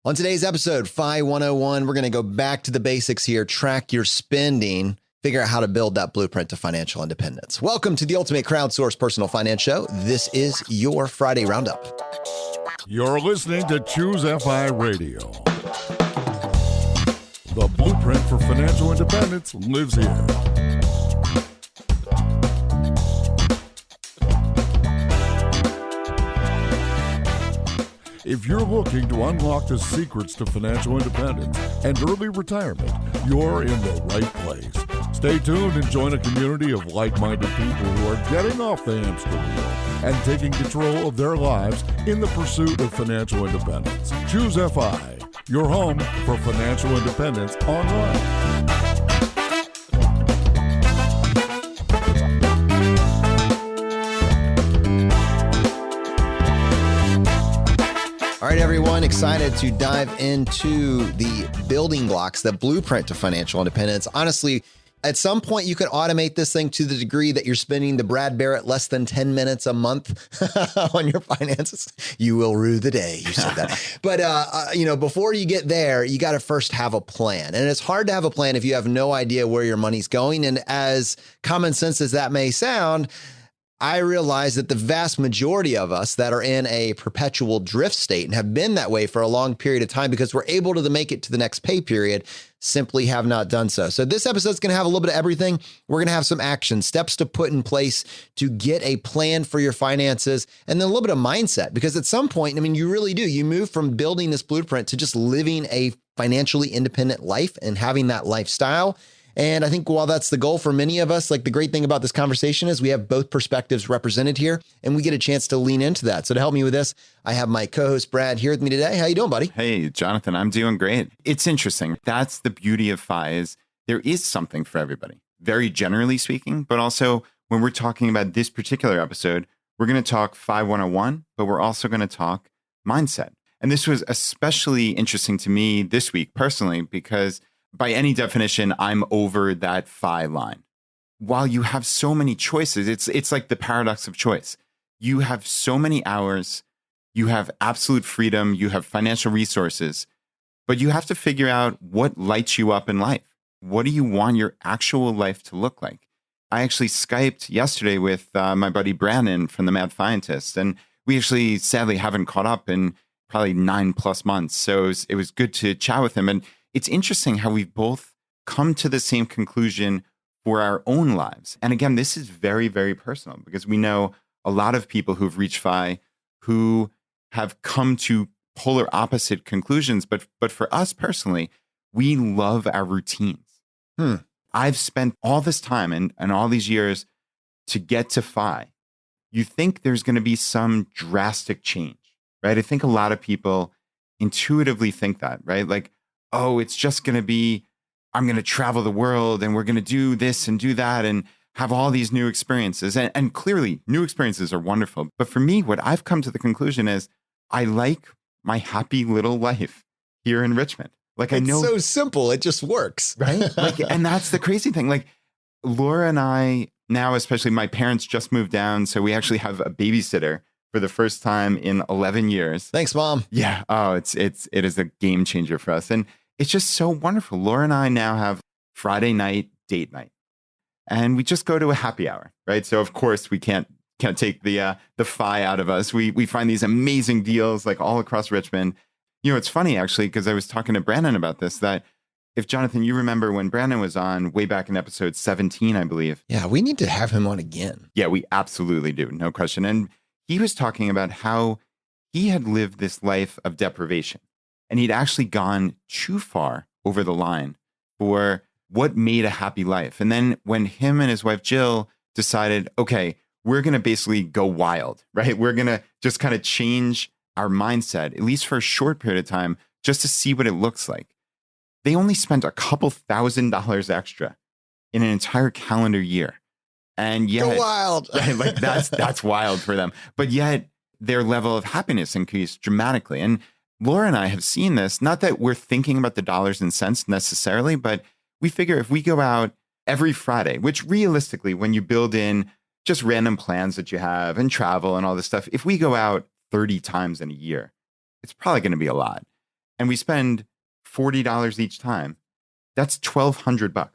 On today's episode, FI 101, we're going to go back to the basics here, track your spending, figure out how to build that blueprint to financial independence. Welcome to the Ultimate Crowdsourced Personal Finance Show. This is your Friday Roundup. You're listening to Choose FI Radio. The blueprint for financial independence lives here. If you're looking to unlock the secrets to financial independence and early retirement, you're in the right place. Stay tuned and join a community of like-minded people who are getting off the hamster wheel and taking control of their lives in the pursuit of financial independence. Choose FI, your home for financial independence online. All right, everyone, excited to dive into the building blocks, the blueprint to financial independence. Honestly, at some point, you can automate this thing to the degree that you're spending the Brad Barrett less than 10 minutes a month on your finances. You will rue the day you said that. But, before you get there, you got to first have a plan. And it's hard to have a plan if you have no idea where your money's going. And as common sense as that may sound, I realize that the vast majority of us that are in a perpetual drift state and have been that way for a long period of time because we're able to make it to the next pay period simply have not done so. So this episode is going to have a little bit of everything. We're going to have some action steps to put in place to get a plan for your finances and then a little bit of mindset, because at some point, you really do. You move from building this blueprint to just living a financially independent life and having that lifestyle. And I think while that's the goal for many of us, like the great thing about this conversation is we have both perspectives represented here and we get a chance to lean into that. So to help me with this, I have my co-host Brad here with me today. How you doing, buddy? Hey, Jonathan, I'm doing great. It's interesting. That's the beauty of FI is there is something for everybody, very generally speaking, but also when we're talking about this particular episode, we're going to talk FI 101, but we're also going to talk mindset. And this was especially interesting to me this week personally, because by any definition, I'm over that FI line. While you have so many choices, it's like the paradox of choice. You have so many hours, you have absolute freedom, you have financial resources, but you have to figure out what lights you up in life. What do you want your actual life to look like? I actually Skyped yesterday with my buddy Brandon from the Mad Fientist, and we actually sadly haven't caught up in probably 9+ months. So it was good to chat with him. And it's interesting how we've both come to the same conclusion for our own lives. And again, this is very, very personal because we know a lot of people who've reached FI who have come to polar opposite conclusions. But for us personally, we love our routines. I've spent all this time and all these years to get to FI. You think there's going to be some drastic change, right? I think a lot of people intuitively think that, right? Like, oh, it's just going to be, I'm going to travel the world and we're going to do this and do that and have all these new experiences. And clearly, new experiences are wonderful. But for me, what I've come to the conclusion is I like my happy little life here in Richmond. Like, I know it's so simple. It just works. Right? And that's the crazy thing. Like Laura and I now, especially my parents just moved down. So we actually have a babysitter for the first time in 11 years. Thanks, Mom. Yeah. Oh, it is a game changer for us. And it's just so wonderful. Laura and I now have Friday night date night, and we just go to a happy hour, right? So of course we can't take the FI out of us. We find these amazing deals like all across Richmond. You know, it's funny actually, because I was talking to Brandon about this, that if Jonathan, you remember when Brandon was on way back in episode 17, I believe. Yeah, we need to have him on again. Yeah, we absolutely do. No question. And he was talking about how he had lived this life of deprivation. And he'd actually gone too far over the line for what made a happy life. And then when him and his wife, Jill, decided, okay, we're going to basically go wild, right? We're going to just kind of change our mindset, at least for a short period of time, just to see what it looks like. They only spent a couple $1,000s extra in an entire calendar year. And yet, go wild. Like that's wild for them. But yet their level of happiness increased dramatically. And Laura and I have seen this, not that we're thinking about the dollars and cents necessarily, but we figure if we go out every Friday, which realistically, when you build in just random plans that you have and travel and all this stuff, if we go out 30 times in a year, it's probably going to be a lot. and we spend $40 each time, that's $1,200.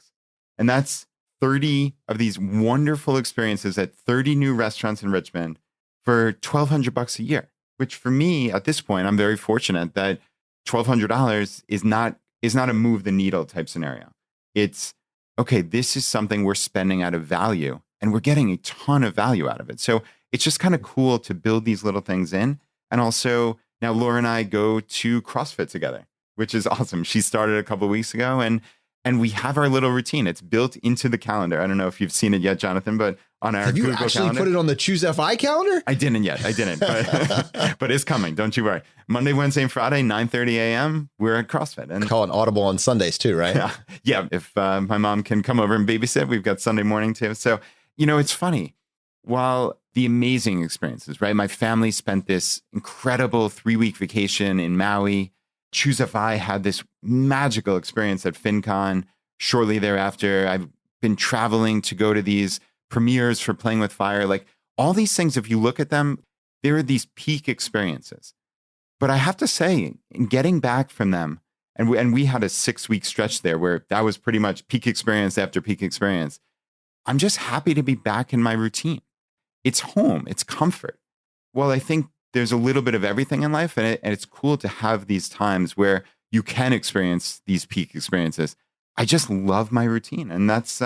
And that's 30 of these wonderful experiences at 30 new restaurants in Richmond for $1,200 a year, which for me at this point, I'm very fortunate that $1,200 is not a move the needle type scenario. It's, okay, this is something we're spending out of value and we're getting a ton of value out of it. So it's just kind of cool to build these little things in. And also now Laura and I go to CrossFit together, which is awesome. She started a couple of weeks ago and we have our little routine. It's built into the calendar. I don't know if you've seen it yet, Jonathan, but on our Google calendar. Have you actually put it on the Choose FI calendar? I didn't yet. But it's coming. Don't you worry. Monday, Wednesday, and Friday, 9:30 a.m. We're at CrossFit. And call it Audible on Sundays too, right? Yeah. If my mom can come over and babysit, we've got Sunday morning too. So, it's funny. While the amazing experiences, right? My family spent this incredible 3-week vacation in Maui. Choose FI had this magical experience at FinCon. Shortly thereafter, I've been traveling to go to these premieres for Playing with Fire. Like all these things, if you look at them, there are these peak experiences. But I have to say, in getting back from them, and we had a 6-week stretch there where that was pretty much peak experience after peak experience. I'm just happy to be back in my routine. It's home. It's comfort. Well, I think there's a little bit of everything in life, and it's cool to have these times where you can experience these peak experiences. I just love my routine, and that's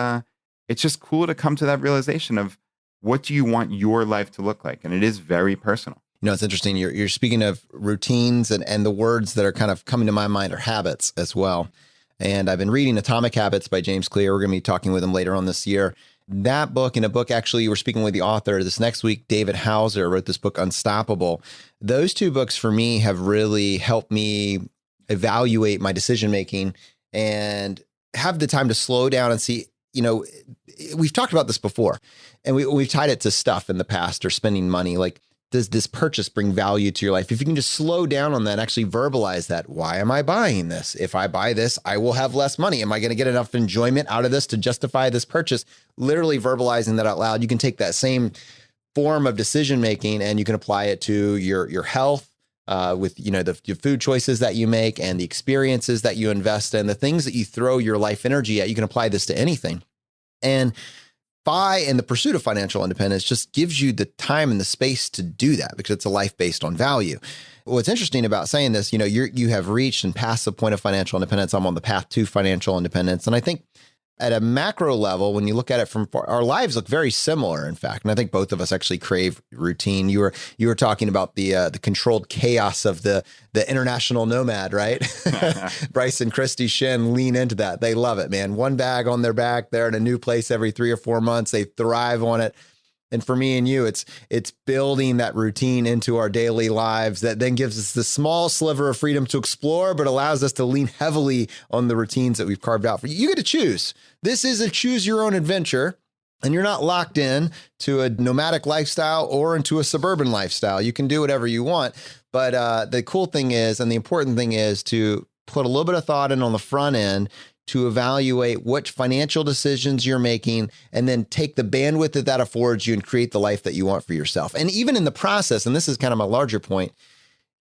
it's just cool to come to that realization of what do you want your life to look like, and it is very personal. It's interesting. You're speaking of routines, and the words that are kind of coming to my mind are habits as well. And I've been reading Atomic Habits by James Clear. We're going to be talking with him later on this year. That book, in a book, actually, you were speaking with the author this next week, David Hauser, wrote this book, Unstoppable. Those two books for me have really helped me evaluate my decision-making and have the time to slow down and see, we've talked about this before, and we've tied it to stuff in the past or spending money. Like, does this purchase bring value to your life? If you can just slow down on that, actually verbalize that. Why am I buying this? If I buy this, I will have less money. Am I going to get enough enjoyment out of this to justify this purchase? Literally verbalizing that out loud. You can take that same form of decision making and you can apply it to your health with the food choices that you make and the experiences that you invest in, the things that you throw your life energy at. You can apply this to anything. And FI and the pursuit of financial independence just gives you the time and the space to do that because it's a life based on value. What's interesting about saying this, you have reached and passed the point of financial independence. I'm on the path to financial independence. And I think at a macro level, when you look at it from far, our lives look very similar, in fact. And I think both of us actually crave routine. You were talking about the controlled chaos of the international nomad, right? Bryce and Christy Shin lean into that. They love it, man. One bag on their back. They're in a new place every 3 or 4 months. They thrive on it. And for me and you, it's building that routine into our daily lives that then gives us the small sliver of freedom to explore, but allows us to lean heavily on the routines that we've carved out for you. You get to choose. This is a choose your own adventure, and you're not locked in to a nomadic lifestyle or into a suburban lifestyle. You can do whatever you want. But the cool thing is, and the important thing is to put a little bit of thought in on the front end to evaluate what financial decisions you're making, and then take the bandwidth that affords you and create the life that you want for yourself. And even in the process, and this is kind of my larger point,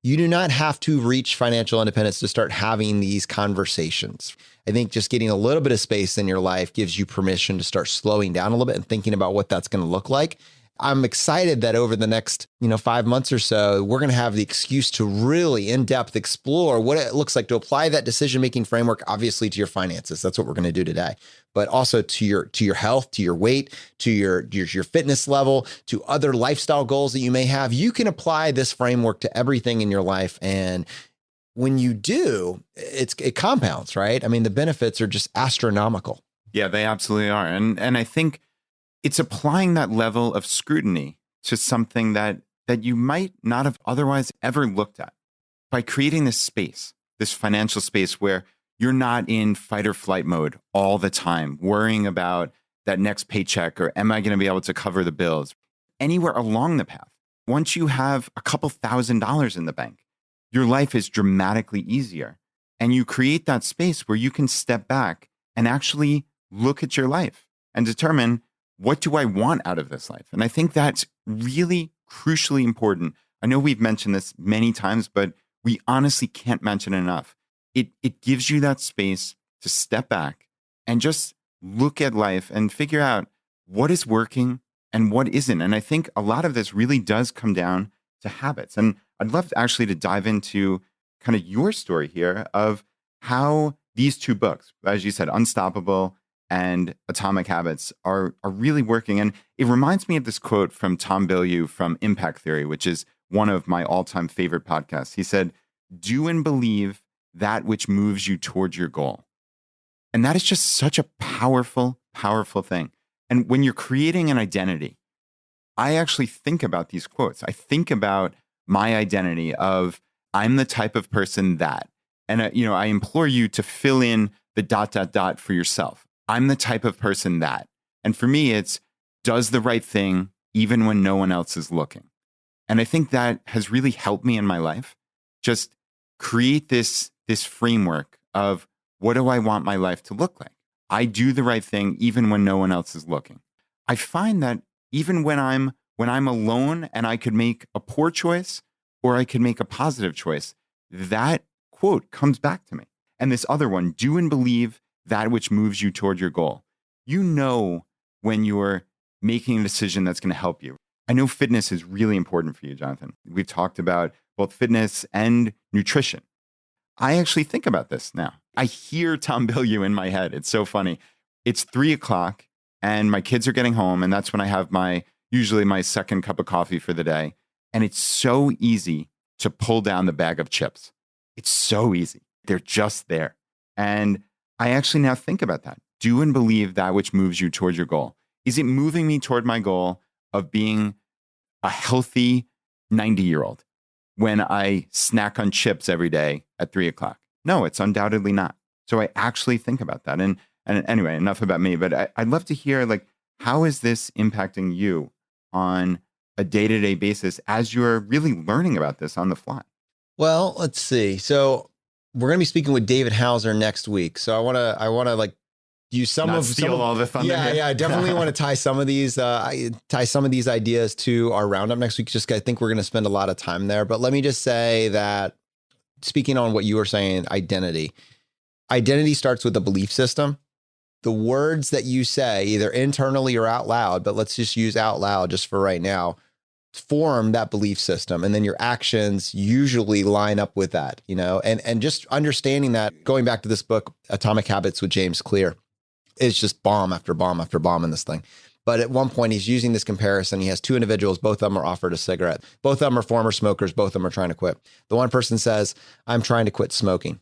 you do not have to reach financial independence to start having these conversations. I think just getting a little bit of space in your life gives you permission to start slowing down a little bit and thinking about what that's going to look like. I'm excited that over the next, 5 months or so, we're going to have the excuse to really in-depth explore what it looks like to apply that decision-making framework, obviously to your finances. That's what we're going to do today, but also to your health, to your weight, to your fitness level, to other lifestyle goals that you may have. You can apply this framework to everything in your life. And when you do, it compounds, right? I mean, the benefits are just astronomical. Yeah, they absolutely are. And I think it's applying that level of scrutiny to something that you might not have otherwise ever looked at by creating this space, this financial space where you're not in fight or flight mode all the time, worrying about that next paycheck or am I going to be able to cover the bills? Anywhere along the path, once you have a couple $1,000s in the bank, your life is dramatically easier. And you create that space where you can step back and actually look at your life and determine, what do I want out of this life? And I think that's really crucially important. I know we've mentioned this many times, but we honestly can't mention enough. It gives you that space to step back and just look at life and figure out what is working and what isn't. And I think a lot of this really does come down to habits. And I'd love actually to dive into kind of your story here of how these two books, as you said, Unstoppable and Atomic Habits, are really working. And it reminds me of this quote from Tom Bilyeu from Impact Theory, which is one of my all-time favorite podcasts. He said, "Do and believe that which moves you towards your goal." And that is just such a powerful, powerful thing. And when you're creating an identity, I actually think about these quotes. I think about my identity of I'm the type of person that, and I implore you to fill in the ... for yourself. I'm the type of person that, and for me, it's does the right thing even when no one else is looking. And I think that has really helped me in my life. Just create this framework of what do I want my life to look like? I do the right thing even when no one else is looking. I find that even when I'm alone and I could make a poor choice or I could make a positive choice, that quote comes back to me. And this other one, do and believe that which moves you toward your goal. You know when you're making a decision that's going to help you. I know fitness is really important for you, Jonathan. We've talked about both fitness and nutrition. I actually think about this now. I hear Tom Bilyeu in my head. It's so funny. It's 3:00 and my kids are getting home. And that's when I have usually my second cup of coffee for the day. And it's so easy to pull down the bag of chips. It's so easy. They're just there. And I actually now think about that. Do and believe that which moves you towards your goal. Is it moving me toward my goal of being a healthy 90-year-old when I snack on chips every day at 3:00? No, it's undoubtedly not. So I actually think about that. And anyway, enough about me, but I'd love to hear, like, how is this impacting you on a day-to-day basis as you're really learning about this on the fly? Well, let's see. So we're going to be speaking with David Hauser next week. So I want to like use some Not of steal all the thunder. Yeah, I definitely want to tie some of these ideas to our roundup next week. Just 'cause I think we're going to spend a lot of time there. But let me just say that, speaking on what you were saying, identity starts with a belief system. The words that you say, either internally or out loud, but let's just use out loud just for right now, form that belief system. And then your actions usually line up with that, and just understanding that, going back to this book, Atomic Habits with James Clear, is just bomb after bomb after bomb in this thing. But at one point he's using this comparison. He has two individuals, both of them are offered a cigarette. Both of them are former smokers. Both of them are trying to quit. The one person says, "I'm trying to quit smoking."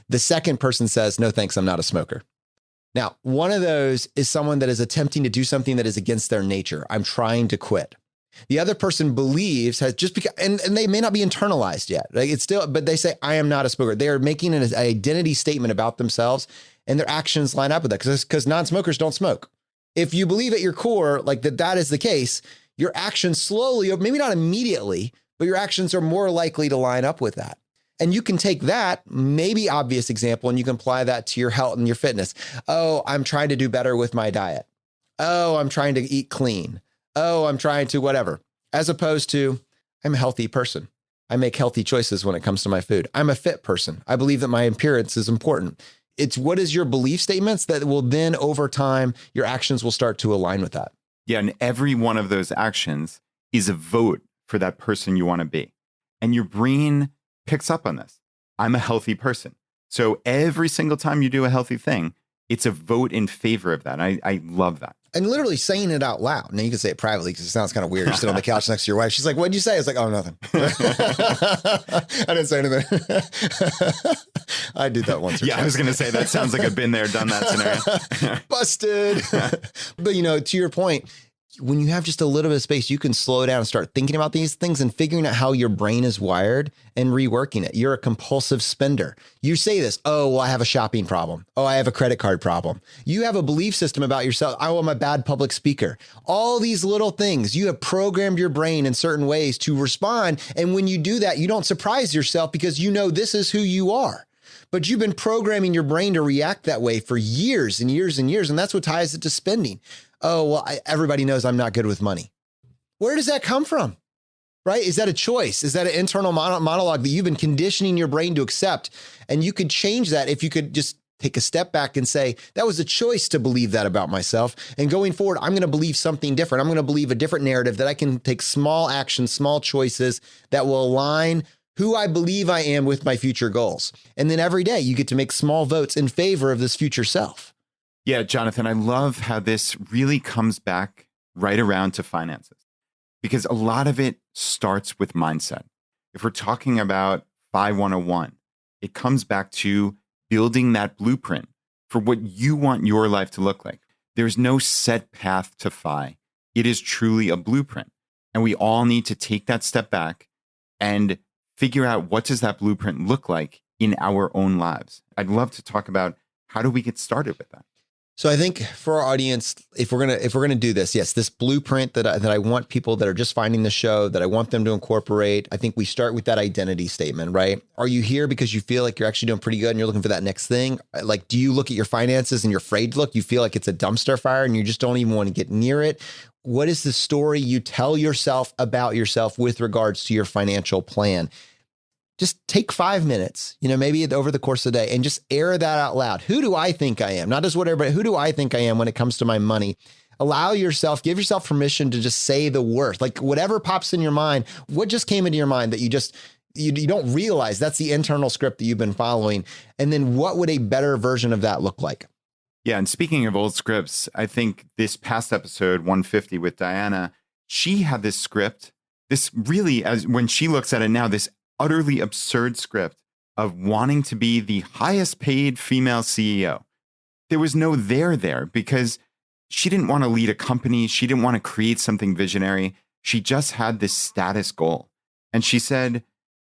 The second person says, "No, thanks, I'm not a smoker." Now, one of those is someone that is attempting to do something that is against their nature. I'm trying to quit. The other person believes and they may not be internalized yet. Like it's still, but they say, "I am not a smoker." They are making an identity statement about themselves, and their actions line up with that because non-smokers don't smoke. If you believe at your core, like that is the case, your actions slowly, or maybe not immediately, but your actions are more likely to line up with that. And you can take that maybe obvious example and you can apply that to your health and your fitness. Oh, I'm trying to do better with my diet. Oh, I'm trying to eat clean. Oh, I'm trying to whatever. As opposed to, I'm a healthy person. I make healthy choices when it comes to my food. I'm a fit person. I believe that my appearance is important. It's what is your belief statements that will then over time, your actions will start to align with that. Yeah. And every one of those actions is a vote for that person you want to be. And your brain picks up on this. I'm a healthy person. So every single time you do a healthy thing, it's a vote in favor of that. I love that. And literally saying it out loud. Now you can say it privately because it sounds kind of weird. You sit on the couch next to your wife. She's like, "What'd you say?" I was like, "Oh, nothing." I didn't say anything. I did that once or twice. I was going to say that sounds like a been there, done that scenario. Busted. But to your point, when you have just a little bit of space, you can slow down and start thinking about these things and figuring out how your brain is wired and reworking it. You're a compulsive spender. You say this, "Oh, well, I have a shopping problem. Oh, I have a credit card problem." You have a belief system about yourself. "Oh, I'm a bad public speaker." All these little things, you have programmed your brain in certain ways to respond. And when you do that, you don't surprise yourself because you know this is who you are. But you've been programming your brain to react that way for years and years and years. And that's what ties it to spending. "Oh, well, everybody knows I'm not good with money." Where does that come from? right? Is that a choice? Is that an internal monologue that you've been conditioning your brain to accept? And you could change that if you could just take a step back and say, that was a choice to believe that about myself. And going forward, I'm going to believe something different. I'm going to believe a different narrative that I can take small actions, small choices that will align who I believe I am with my future goals. And then every day you get to make small votes in favor of this future self. Yeah, Jonathan, I love how this really comes back right around to finances, because a lot of it starts with mindset. If we're talking about FI 101, it comes back to building that blueprint for what you want your life to look like. There's no set path to FI. It is truly a blueprint. And we all need to take that step back and figure out, what does that blueprint look like in our own lives? I'd love to talk about, how do we get started with that? So I think for our audience, if we're gonna do this, yes, this blueprint that I want people that are just finding the show, that I want them to incorporate, I think we start with that identity statement, right? Are you here because you feel like you're actually doing pretty good and you're looking for that next thing? Like, do you look at your finances and you're afraid to look? You feel like it's a dumpster fire and you just don't even want to get near it? What is the story you tell yourself about yourself with regards to your financial plan? Just take 5 minutes, maybe over the course of the day, and just air that out loud. Who do I think I am? Not just whatever, but who do I think I am when it comes to my money? Give yourself permission to just say the worst, like whatever pops in your mind. What just came into your mind that you don't realize that's the internal script that you've been following? And then what would a better version of that look like? Yeah. And speaking of old scripts, I think this past episode 150 with Diana, she had this script, this really, as when she looks at it now, this utterly absurd script of wanting to be the highest paid female CEO. There was no there because she didn't want to lead a company. She didn't want to create something visionary. She just had this status goal. And she said,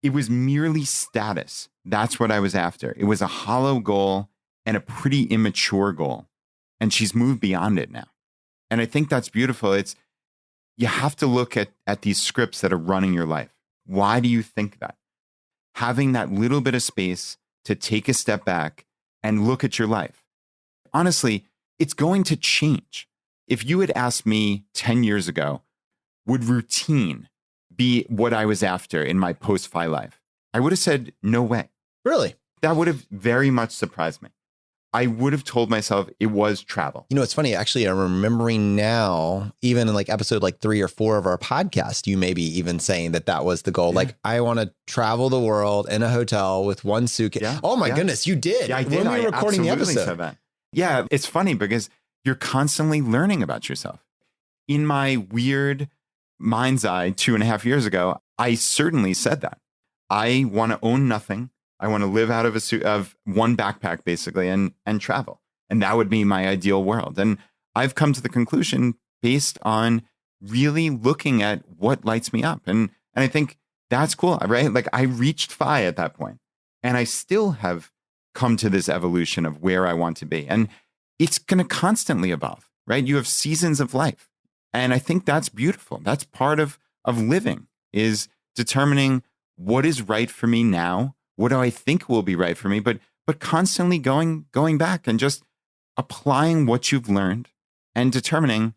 it was merely status. That's what I was after. It was a hollow goal and a pretty immature goal. And she's moved beyond it now. And I think that's beautiful. You have to look at these scripts that are running your life. Why do you think that? Having that little bit of space to take a step back and look at your life. Honestly, it's going to change. If you had asked me 10 years ago, would routine be what I was after in my post-FI life? I would have said, no way. Really? That would have very much surprised me. I would have told myself it was travel. It's funny. Actually, I'm remembering now, even in like episode 3 or 4 of our podcast, you may be even saying that was the goal. Yeah. Like, I want to travel the world in a hotel with one suitcase. Yeah. Oh my goodness, you did. Yeah, I did. When we were recording the episode. Said that. Yeah, it's funny because you're constantly learning about yourself. In my weird mind's eye 2.5 years ago, I certainly said that. I want to own nothing. I want to live out of one backpack, basically, and travel. And that would be my ideal world. And I've come to the conclusion based on really looking at what lights me up. And I think that's cool, right? Like, I reached FI at that point, and I still have come to this evolution of where I want to be. And it's going to constantly evolve, right? You have seasons of life. And I think that's beautiful. That's part of living, is determining what is right for me now. What do I think will be right for me? But constantly going back and just applying what you've learned and determining,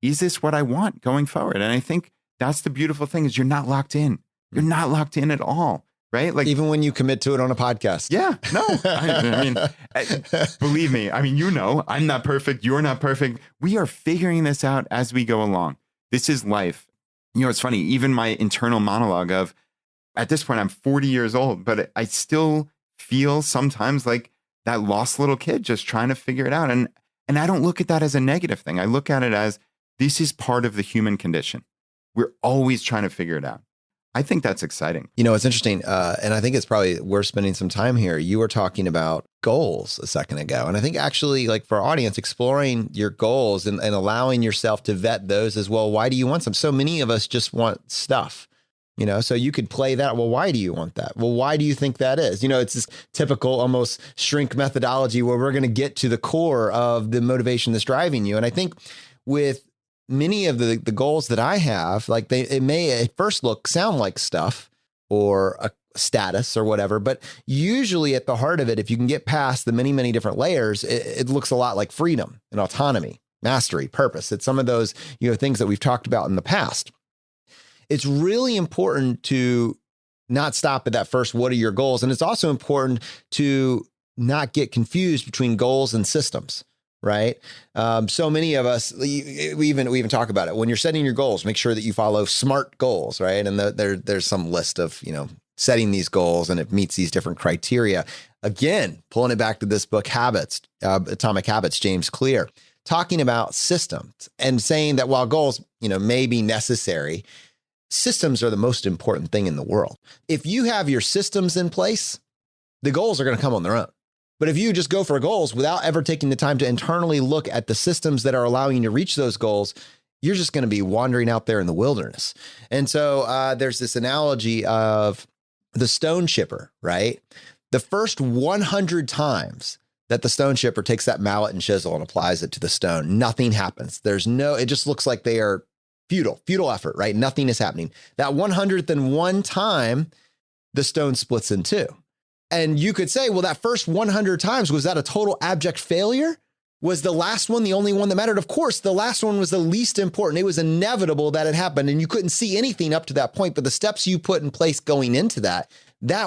is this what I want going forward? And I think that's the beautiful thing, is you're not locked in. You're not locked in at all, right? Like, even when you commit to it on a podcast. Yeah, no. I mean, believe me. I mean, I'm not perfect. You're not perfect. We are figuring this out as we go along. This is life. It's funny. Even my internal monologue of, at this point, I'm 40 years old, but I still feel sometimes like that lost little kid just trying to figure it out. And I don't look at that as a negative thing. I look at it as, this is part of the human condition. We're always trying to figure it out. I think that's exciting. It's interesting. And I think it's probably worth spending some time here. You were talking about goals a second ago. And I think actually, like, for our audience, exploring your goals and allowing yourself to vet those as well. Why do you want some? So many of us just want stuff. So you could play that. Well, why do you want that? Well, why do you think that is? It's this typical almost shrink methodology where we're going to get to the core of the motivation that's driving you. And I think with many of the goals that I have, like, it may at first sound like stuff or a status or whatever, but usually at the heart of it, if you can get past the many, many different layers, it looks a lot like freedom and autonomy, mastery, purpose. It's some of those, things that we've talked about in the past. it's really important to not stop at that first, what are your goals? And it's also important to not get confused between goals and systems, right? So many of us, we even talk about it. When you're setting your goals, make sure that you follow SMART goals, right? And there's some list of, setting these goals and it meets these different criteria. Again, pulling it back to this book, Habits, Atomic Habits, James Clear, talking about systems and saying that while goals, may be necessary, systems are the most important thing in the world. If you have your systems in place, the goals are going to come on their own. But if you just go for goals without ever taking the time to internally look at the systems that are allowing you to reach those goals, you're just going to be wandering out there in the wilderness. And so there's this analogy of the stone chipper, right? The first 100 times that the stone chipper takes that mallet and chisel and applies it to the stone, nothing happens. It just looks like they are futile effort, right? Nothing is happening. That 101st time, the stone splits in two. And you could say, well, that first 100 times, was that a total abject failure? Was the last one the only one that mattered? Of course, the last one was the least important. It was inevitable that it happened and you couldn't see anything up to that point. But the steps you put in place going into that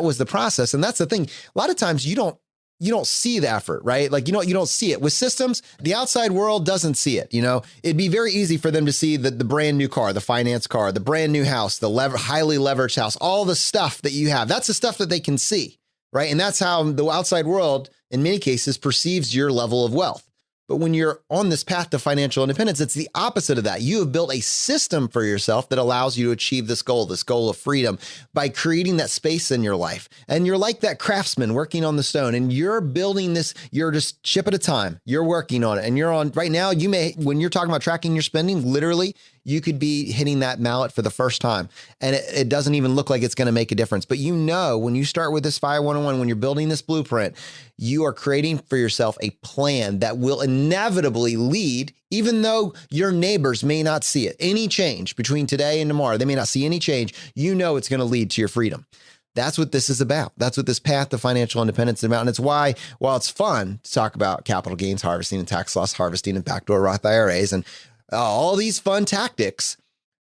was the process. And that's the thing. A lot of times you don't see the effort, right? Like, you don't see it with systems. The outside world doesn't see it. It'd be very easy for them to see the brand new car, the finance car, the brand new house, the highly leveraged house, all the stuff that you have. That's the stuff that they can see, right? And that's how the outside world, in many cases, perceives your level of wealth. But when you're on this path to financial independence, it's the opposite of that. You have built a system for yourself that allows you to achieve this goal of freedom by creating that space in your life. And you're like that craftsman working on the stone and you're building this, you're just chip at a time. You're working on it. And you're on right now, when you're talking about tracking your spending, literally, you could be hitting that mallet for the first time. And it doesn't even look like it's going to make a difference. But when you start with this FI 101, when you're building this blueprint, you are creating for yourself a plan that will inevitably lead, even though your neighbors may not see it, any change between today and tomorrow, they may not see any change, it's going to lead to your freedom. That's what this is about. That's what this path to financial independence is about. And it's why, while it's fun to talk about capital gains harvesting and tax loss harvesting and backdoor Roth IRAs and all these fun tactics,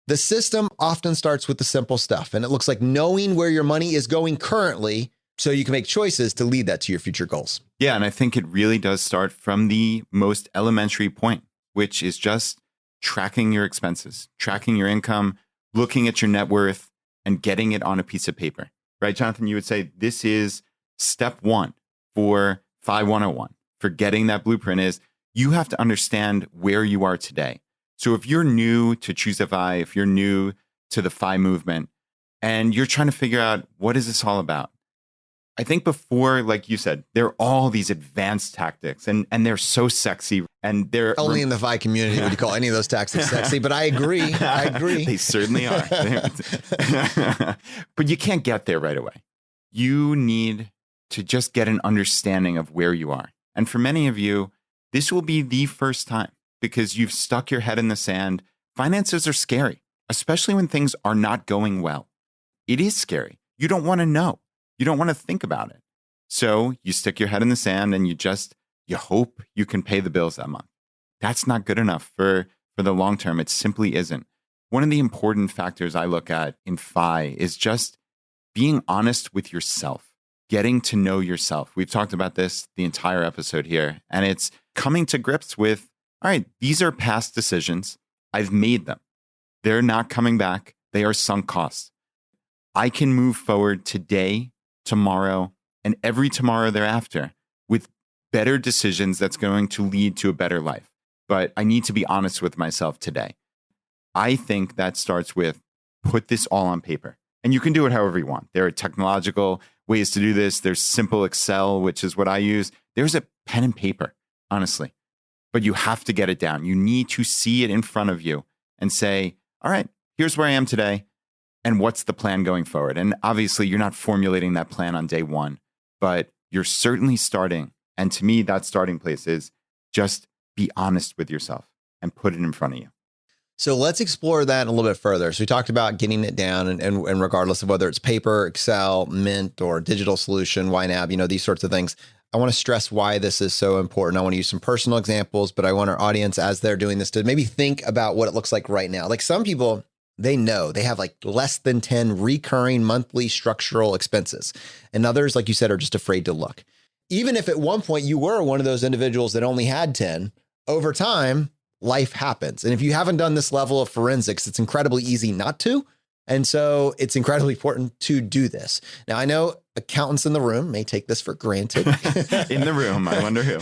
the system often starts with the simple stuff. And it looks like knowing where your money is going currently so you can make choices to lead that to your future goals. Yeah. And I think it really does start from the most elementary point, which is just tracking your expenses, tracking your income, looking at your net worth and getting it on a piece of paper, right? Jonathan, you would say this is step one for FI 101 for getting that blueprint is you have to understand where you are today. So if you're new to Choose FI, if you're new to the FI movement and you're trying to figure out what is this all about? I think before, like you said, there are all these advanced tactics and they're so sexy and they're only in the FI community would you call any of those tactics sexy, but I agree. They certainly are. But you can't get there right away. You need to just get an understanding of where you are. And for many of you, this will be the first time because you've stuck your head in the sand. Finances are scary, especially when things are not going well. It is scary. You don't want to know. You don't want to think about it. So you stick your head in the sand and you hope you can pay the bills that month. That's not good enough for the long term. It simply isn't. One of the important factors I look at in FI is just being honest with yourself, getting to know yourself. We've talked about this the entire episode here, and it's coming to grips with, all right, these are past decisions. I've made them. They're not coming back. They are sunk costs. I can move forward today, tomorrow, and every tomorrow thereafter with better decisions that's going to lead to a better life. But I need to be honest with myself today. I think that starts with put this all on paper. And you can do it however you want. There are technological ways to do this. There's simple Excel, which is what I use. There's a pen and paper, honestly. But you have to get it down. You need to see it in front of you and say, all right, here's where I am today. And what's the plan going forward? And obviously, you're not formulating that plan on day one, but you're certainly starting. And to me, that starting place is just be honest with yourself and put it in front of you. So let's explore that a little bit further. So we talked about getting it down and regardless of whether it's paper, Excel, Mint, or digital solution, YNAB, these sorts of things. I want to stress why this is so important. I want to use some personal examples, but I want our audience, as they're doing this, to maybe think about what it looks like right now. Like some people, they know they have like less than 10 recurring monthly structural expenses. And others, like you said, are just afraid to look. Even if at one point you were one of those individuals that only had 10, over time, life happens. And if you haven't done this level of forensics, it's incredibly easy not to. And so it's incredibly important to do this. Now, I know accountants in the room may take this for granted. In the room, I wonder who.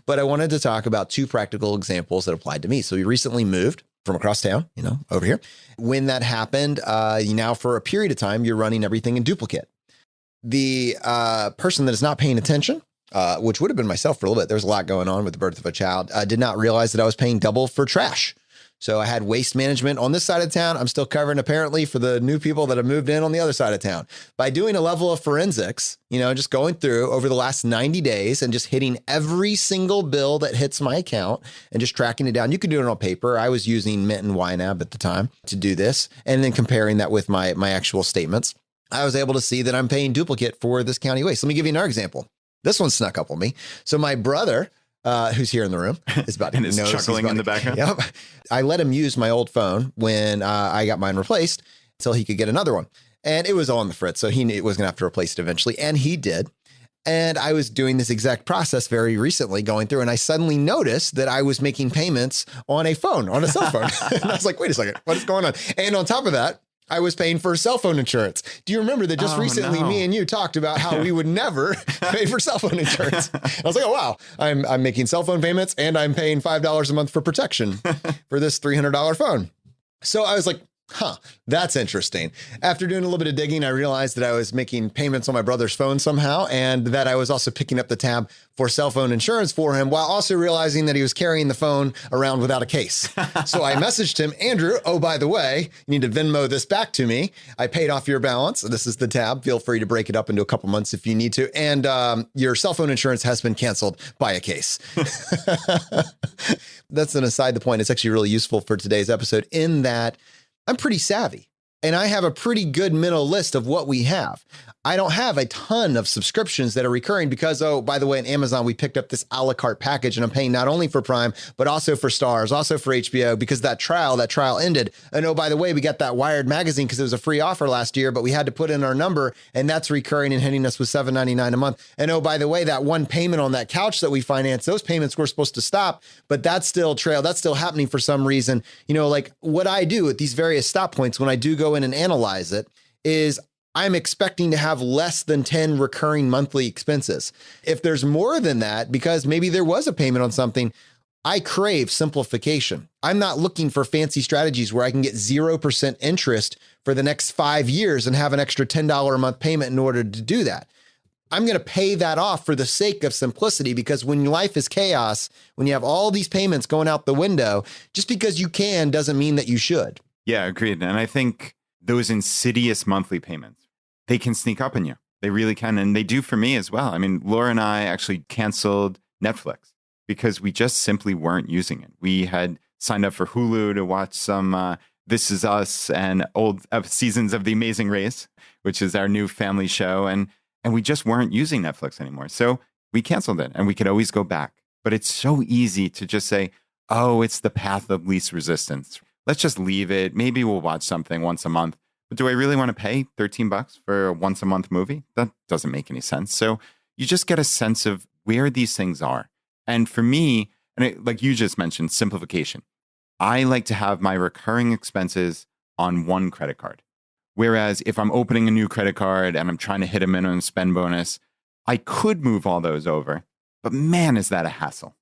But I wanted to talk about 2 practical examples that applied to me. So we recently moved from across town, over here. When that happened, now for a period of time, you're running everything in duplicate. The person that is not paying attention, which would have been myself for a little bit, there was a lot going on with the birth of a child, did not realize that I was paying double for trash. So I had waste management on this side of town. I'm still covering apparently for the new people that have moved in on the other side of town. By doing a level of forensics, just going through over the last 90 days and just hitting every single bill that hits my account and just tracking it down. You could do it on paper. I was using Mint and YNAB at the time to do this. And then comparing that with my actual statements, I was able to see that I'm paying duplicate for this county waste. Let me give you another example. This one snuck up on me. So my brother, who's here in the room, is about to and is chuckling in the background. Yep. I let him use my old phone when I got mine replaced until he could get another one. And it was all on the fritz. So he was going to have to replace it eventually. And he did. And I was doing this exact process very recently going through, and I suddenly noticed that I was making payments on a phone, on a cell phone. And I was like, wait a second, what is going on? And on top of that, I was paying for cell phone insurance. Do you remember that just recently me and you talked about how we would never pay for cell phone insurance? I was like, oh, wow, I'm making cell phone payments and I'm paying $5 a month for protection for this $300 phone. So I was like, that's interesting. After doing a little bit of digging, I realized that I was making payments on my brother's phone somehow, and that I was also picking up the tab for cell phone insurance for him, while also realizing that he was carrying the phone around without a case. So I messaged him, Andrew, oh, by the way, you need to Venmo this back to me. I paid off your balance. This is the tab. Feel free to break it up into a couple months if you need to. And your cell phone insurance has been canceled by a case. That's an aside. The point is actually really useful for today's episode in that I'm pretty savvy and I have a pretty good mental list of what we have. I don't have a ton of subscriptions that are recurring because, oh, by the way, in Amazon, we picked up this a la carte package and I'm paying not only for Prime, but also for Starz, also for HBO, because that trial ended. And oh, by the way, we got that Wired magazine because it was a free offer last year, but we had to put in our number and that's recurring and hitting us with $7.99 a month. And oh, by the way, that one payment on that couch that we financed, those payments were supposed to stop, but that's still happening for some reason. Like what I do at these various stop points when I do go in and analyze it is I'm expecting to have less than 10 recurring monthly expenses. If there's more than that, because maybe there was a payment on something, I crave simplification. I'm not looking for fancy strategies where I can get 0% interest for the next 5 years and have an extra $10 a month payment in order to do that. I'm going to pay that off for the sake of simplicity, because when life is chaos, when you have all these payments going out the window, just because you can doesn't mean that you should. Yeah, agreed. And I think those insidious monthly payments, they can sneak up on you. They really can. And they do for me as well. I mean, Laura and I actually canceled Netflix because we just simply weren't using it. We had signed up for Hulu to watch some This Is Us and old seasons of The Amazing Race, which is our new family show. And we just weren't using Netflix anymore. So we canceled it and we could always go back. But it's so easy to just say, oh, it's the path of least resistance. Let's just leave it. Maybe we'll watch something once a month. But do I really want to pay $13 for a once a month movie? That doesn't make any sense. So you just get a sense of where these things are. And for me, like you just mentioned, simplification. I like to have my recurring expenses on one credit card. Whereas if I'm opening a new credit card and I'm trying to hit a minimum spend bonus, I could move all those over. But man, is that a hassle.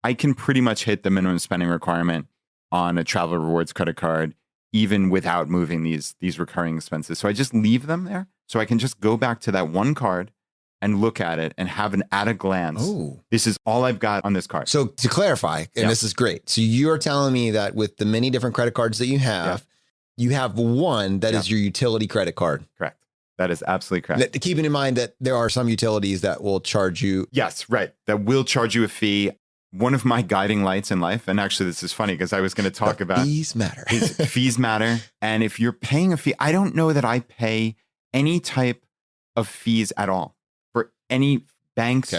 I can pretty much hit the minimum spending requirement on a travel rewards credit card, even without moving these recurring expenses. So I just leave them there. So I can just go back to that one card and look at it and have an at a glance. Oh, this is all I've got on this card. So to clarify, and This is great. So you're telling me that with the many different credit cards that you have, you have one that is your utility credit card. Correct. That is absolutely correct. Keeping in mind that there are some utilities that will charge you. Yes, right. That will charge you a fee. One of my guiding lights in life, and actually this is funny because I was going to talk about fees matter. Fees matter. And if you're paying a fee, I don't know that I pay any type of fees at all for any banks,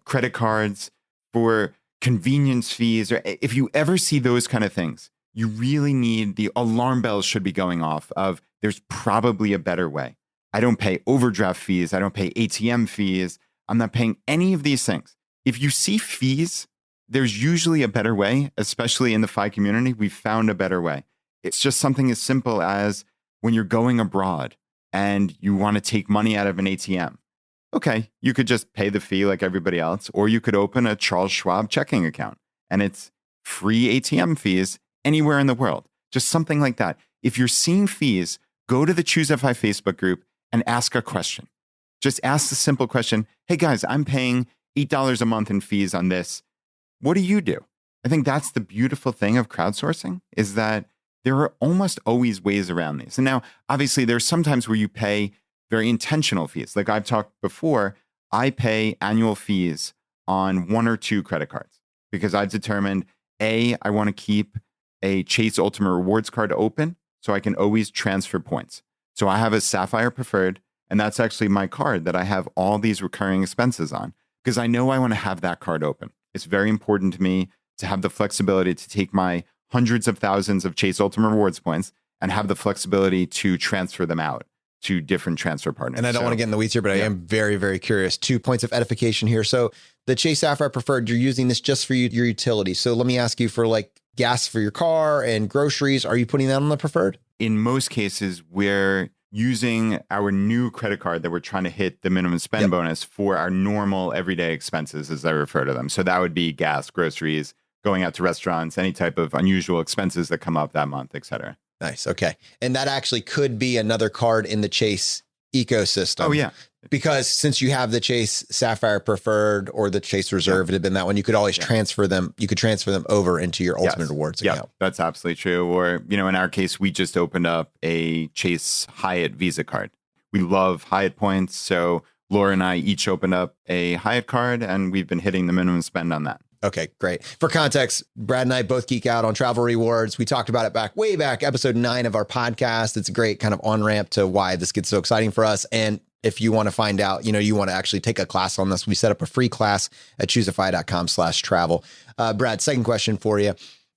credit cards, for convenience fees, or if you ever see those kind of things, you really need, the alarm bells should be going off of there's probably a better way. I don't pay overdraft fees. I don't pay ATM fees. I'm not paying any of these things. If you see fees, there's usually a better way, especially in the FI community. We've found a better way. It's just something as simple as when you're going abroad and you want to take money out of an ATM. Okay, you could just pay the fee like everybody else, or you could open a Charles Schwab checking account and it's free ATM fees anywhere in the world. Just something like that. If you're seeing fees, go to the Choose FI Facebook group and ask a question. Just ask the simple question, hey guys, I'm paying $8 a month in fees on this. What do you do? I think that's the beautiful thing of crowdsourcing, is that there are almost always ways around these. And now, obviously, there's sometimes where you pay very intentional fees. Like I've talked before, I pay annual fees on 1 or 2 credit cards because I've determined, A, I want to keep a Chase Ultimate Rewards card open so I can always transfer points. So I have a Sapphire Preferred, and that's actually my card that I have all these recurring expenses on because I know I want to have that card open. It's very important to me to have the flexibility to take my hundreds of thousands of Chase Ultimate Rewards points and have the flexibility to transfer them out to different transfer partners. And I don't want to get in the weeds here, but I am very, very curious. 2 points of edification here. So the Chase Sapphire Preferred, you're using this just for your utilities. So let me ask you, for like gas for your car and groceries, are you putting that on the Preferred? In most cases, we're using our new credit card that we're trying to hit the minimum spend bonus for our normal everyday expenses, as I refer to them. So that would be gas, groceries, going out to restaurants, any type of unusual expenses that come up that month, et cetera. Nice. Okay. And that actually could be another card in the Chase ecosystem. Oh, yeah. Because since you have the Chase Sapphire Preferred or the Chase Reserve, it had been that one, you could always transfer them. You could transfer them over into your Ultimate Rewards account. Yeah, that's absolutely true. Or, in our case, we just opened up a Chase Hyatt Visa card. We love Hyatt points. So Laura and I each opened up a Hyatt card, and we've been hitting the minimum spend on that. Okay, great. For context, Brad and I both geek out on travel rewards. We talked about it way back, episode 9 of our podcast. It's a great kind of on-ramp to why this gets so exciting for us. And if you want to find out, you want to actually take a class on this, we set up a free class at choosefi.com/travel. Brad, second question for you.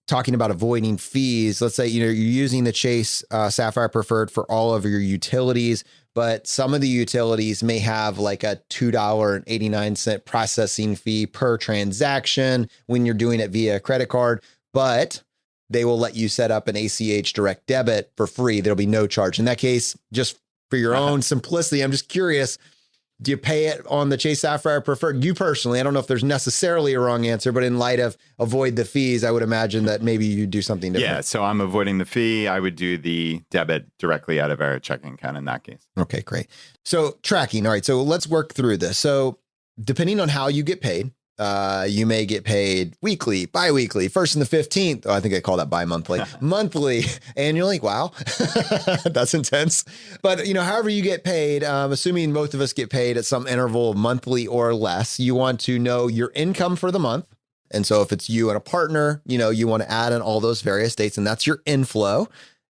Talking about avoiding fees. Let's say, you're using the Chase Sapphire Preferred for all of your utilities, but some of the utilities may have like a $2.89 processing fee per transaction when you're doing it via a credit card, but they will let you set up an ACH direct debit for free. There'll be no charge. In that case, just for your own simplicity, I'm just curious, do you pay it on the Chase Sapphire Preferred? You personally, I don't know if there's necessarily a wrong answer, but in light of avoid the fees, I would imagine that maybe you do something different. Yeah, so I'm avoiding the fee. I would do the debit directly out of our checking account in that case. Okay, great. So tracking. All right, so let's work through this. So depending on how you get paid, you may get paid weekly, bi-weekly, 1st and the 15th. Oh, I think I call that bi-monthly, monthly, annually. Wow. That's intense. But, however you get paid, assuming both of us get paid at some interval, monthly or less, you want to know your income for the month. And so if it's you and a partner, you want to add in all those various dates, and that's your inflow.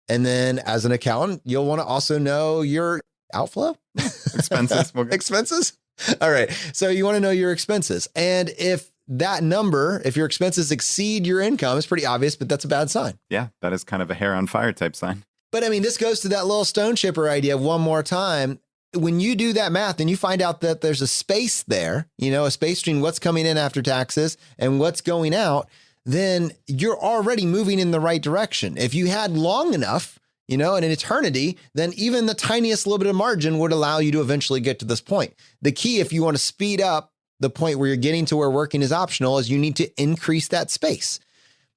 And then as an accountant, you'll want to also know your outflow. Expenses. Expenses. All right. So you want to know your expenses. And if that number, if your expenses exceed your income, it's pretty obvious, but that's a bad sign. Yeah, that is kind of a hair on fire type sign. But I mean, this goes to that little stone chipper idea one more time. When you do that math and you find out that there's a space there, a space between what's coming in after taxes and what's going out, then you're already moving in the right direction. If you had long enough, in an eternity, then even the tiniest little bit of margin would allow you to eventually get to this point. The key, if you want to speed up the point where you're getting to where working is optional, is you need to increase that space.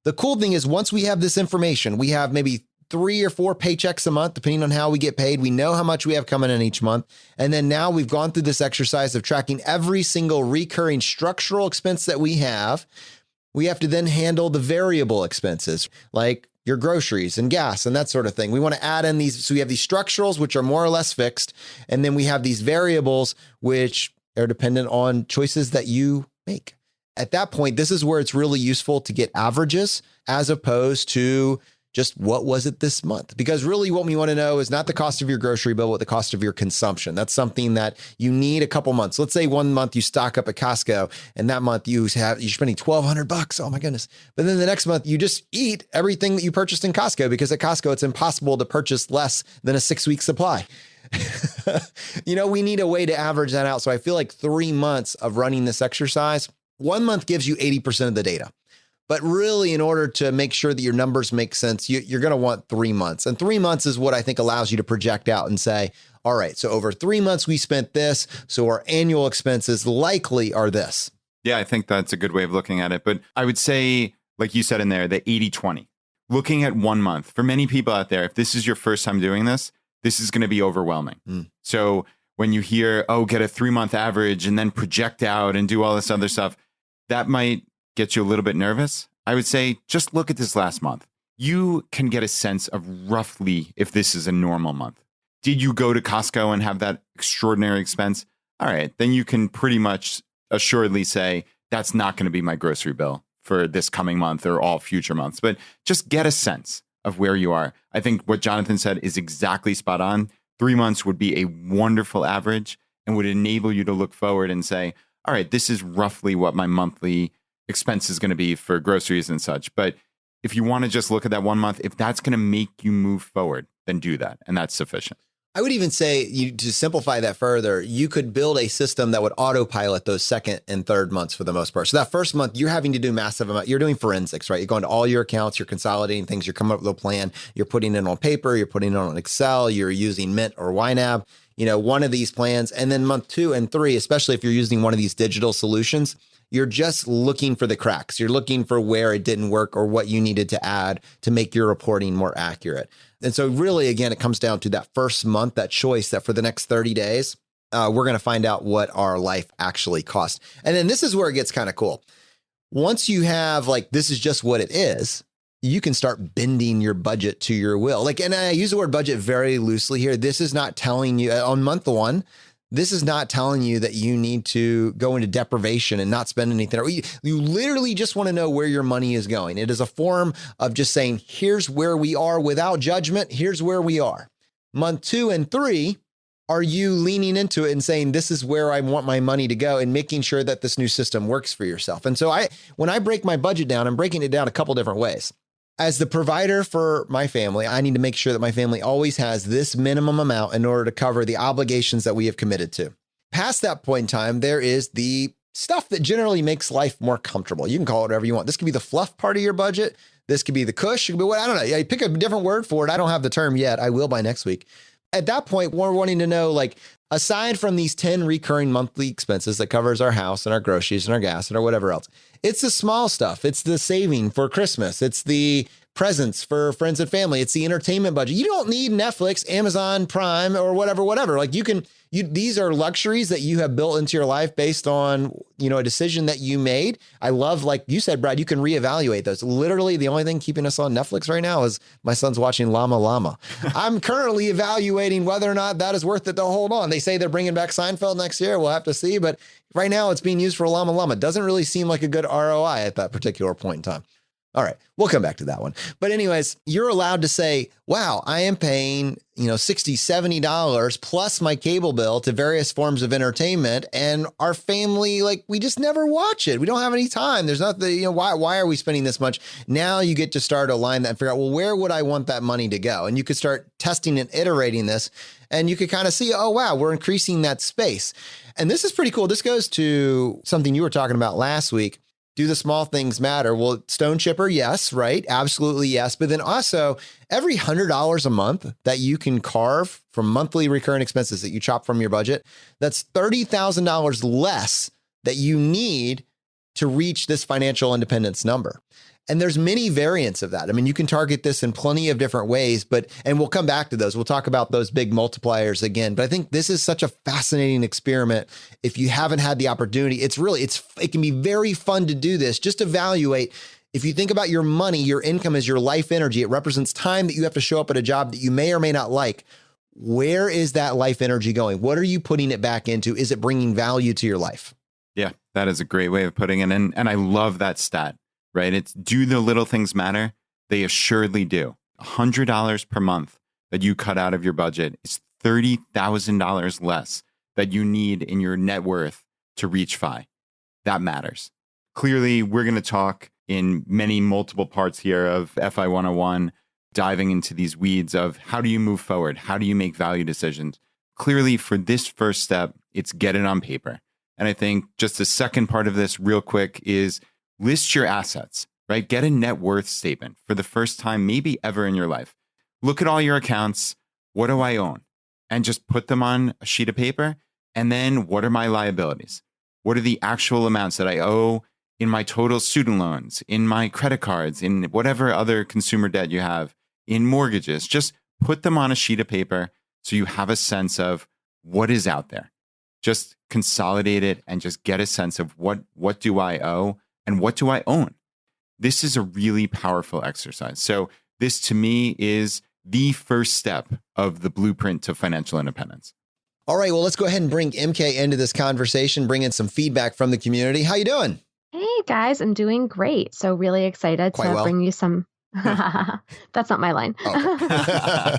The cool thing is, once we have this information, we have maybe 3 or 4 paychecks a month, depending on how we get paid. We know how much we have coming in each month. And then now we've gone through this exercise of tracking every single recurring structural expense that we have. We have to then handle the variable expenses, like your groceries and gas and that sort of thing. We want to add in these. So we have these structurals, which are more or less fixed. And then we have these variables, which are dependent on choices that you make. At that point, this is where it's really useful to get averages as opposed to just what was it this month? Because really what we want to know is not the cost of your grocery bill, but the cost of your consumption. That's something that you need a couple months. Let's say 1 month you stock up at Costco and that month you're spending $1,200. Oh my goodness. But then the next month you just eat everything that you purchased in Costco, because at Costco it's impossible to purchase less than a 6-week supply. We need a way to average that out. So I feel like 3 months of running this exercise, 1 month gives you 80% of the data. But really, in order to make sure that your numbers make sense, you're going to want 3 months. And 3 months is what I think allows you to project out and say, all right, so over 3 months, we spent this. So our annual expenses likely are this. Yeah, I think that's a good way of looking at it. But I would say, like you said in there, the 80-20. Looking at 1 month. For many people out there, if this is your first time doing this is going to be overwhelming. So when you hear, get a 3-month average and then project out and do all this other stuff, that might get you a little bit nervous. I would say just look at this last month. You can get a sense of roughly if this is a normal month. Did you go to Costco and have that extraordinary expense? All right, then you can pretty much assuredly say that's not going to be my grocery bill for this coming month or all future months. But just get a sense of where you are. I think what Jonathan said is exactly spot on. 3 months would be a wonderful average and would enable you to look forward and say, all right, this is roughly what my monthly expense is going to be for groceries and such. But if you want to just look at that 1 month, if that's going to make you move forward, then do that. And that's sufficient. I would even say, to simplify that further, you could build a system that would autopilot those second and third months for the most part. So that first month, you're having to do massive amount. You're doing forensics, right? You're going to all your accounts, you're consolidating things, you're coming up with a plan, you're putting it on paper, you're putting it on Excel, you're using Mint or YNAB, one of these plans. And then month 2 and 3, especially if you're using one of these digital solutions, you're just looking for the cracks. You're looking for where it didn't work or what you needed to add to make your reporting more accurate. And so really, again, it comes down to that first month, that choice that for the next 30 days, we're going to find out what our life actually costs. And then this is where it gets kind of cool. Once you have this is just what it is, you can start bending your budget to your will. And I use the word budget very loosely here. This is not telling you on month 1, this is not telling you that you need to go into deprivation and not spend anything. You literally just want to know where your money is going. It is a form of just saying, here's where we are without judgment. Here's where we are. Month 2 and 3, are you leaning into it and saying, this is where I want my money to go, and making sure that this new system works for yourself? And so when I break my budget down, I'm breaking it down a couple different ways. As the provider for my family, I need to make sure that my family always has this minimum amount in order to cover the obligations that we have committed to. Past that point in time, there is the stuff that generally makes life more comfortable. You can call it whatever you want. This could be the fluff part of your budget. This could be the cush. It could be what, I don't know. You pick a different word for it. I don't have the term yet. I will by next week. At that point, we're wanting to know, aside from these 10 recurring monthly expenses that covers our house and our groceries and our gas and our whatever else, it's the small stuff. It's the saving for Christmas. It's the presents for friends and family. It's the entertainment budget. You don't need Netflix, Amazon Prime, or whatever. These are luxuries that you have built into your life based on, a decision that you made. I love, like you said, Brad, you can reevaluate those. Literally, the only thing keeping us on Netflix right now is my son's watching Llama Llama. I'm currently evaluating whether or not that is worth it to hold on. They say they're bringing back Seinfeld next year. We'll have to see. But right now it's being used for Llama Llama. Doesn't really seem like a good ROI at that particular point in time. All right, we'll come back to that one. But anyways, you're allowed to say, wow, I am paying, $60, $70 plus my cable bill to various forms of entertainment. And our family, we just never watch it. We don't have any time. There's nothing, why are we spending this much? Now you get to start to align that and figure out, well, where would I want that money to go? And you could start testing and iterating this. And you could kind of see, oh, wow, we're increasing that space. And this is pretty cool. This goes to something you were talking about last week. Do the small things matter? Well, stone chipper, yes, right? Absolutely, yes. But then also every $100 a month that you can carve from monthly recurring expenses that you chop from your budget, that's $30,000 less that you need to reach this financial independence number. And there's many variants of that. I mean, you can target this in plenty of different ways, and we'll come back to those. We'll talk about those big multipliers again. But I think this is such a fascinating experiment. If you haven't had the opportunity, it can be very fun to do this. Just evaluate. If you think about your money, your income is your life energy. It represents time that you have to show up at a job that you may or may not like. Where is that life energy going? What are you putting it back into? Is it bringing value to your life? Yeah, that is a great way of putting it. And I love that stat. Right? It's, do the little things matter? They assuredly do. $100 per month that you cut out of your budget is $30,000 less that you need in your net worth to reach FI. That matters. Clearly, we're going to talk in many multiple parts here of FI 101, diving into these weeds of how do you move forward? How do you make value decisions? Clearly, for this first step, it's get it on paper. And I think just the second part of this real quick is list your assets, right? Get a net worth statement for the first time, maybe ever in your life. Look at all your accounts. What do I own? And just put them on a sheet of paper. And then what are my liabilities? What are the actual amounts that I owe in my total student loans, in my credit cards, in whatever other consumer debt you have, in mortgages? Just put them on a sheet of paper so you have a sense of what is out there. Just consolidate it and just get a sense of what do I owe and what do I own? This is a really powerful exercise. So this to me is the first step of the blueprint to financial independence. All right, well, let's go ahead and bring MK into this conversation, bring in some feedback from the community. How you doing? Hey guys, I'm doing great. So really excited to bring you some. That's not my line. Oh.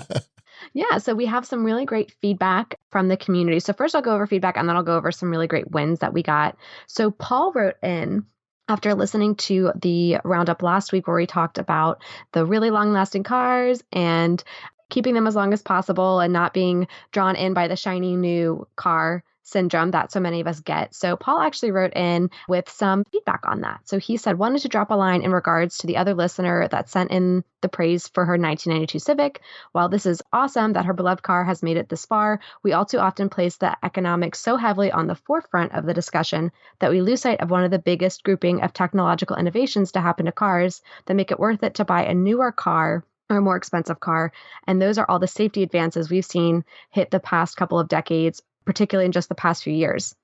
Yeah, so we have some really great feedback from the community. So first I'll go over feedback and then I'll go over some really great wins that we got. So Paul wrote in after listening to the roundup last week where we talked about the really long lasting cars and keeping them as long as possible and not being drawn in by the shiny new car syndrome that so many of us get. So Paul actually wrote in with some feedback on that. So he said, wanted to drop a line in regards to the other listener that sent in the praise for her 1992 Civic. While this is awesome that her beloved car has made it this far, we all too often place the economics so heavily on the forefront of the discussion that we lose sight of one of the biggest grouping of technological innovations to happen to cars that make it worth it to buy a newer car or a more expensive car. And those are all the safety advances we've seen hit the past couple of decades, particularly in just the past few years.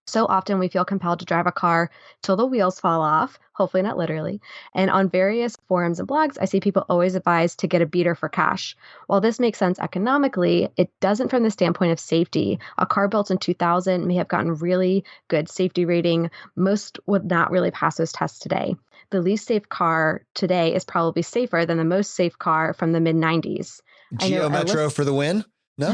So often we feel compelled to drive a car till the wheels fall off, hopefully not literally. And on various forums and blogs, I see people always advise to get a beater for cash. While this makes sense economically, it doesn't from the standpoint of safety. A car built in 2000 may have gotten really good safety rating. Most would not really pass those tests today. The least safe car today is probably safer than the most safe car from the mid-90s. Geo Metro for the win? No?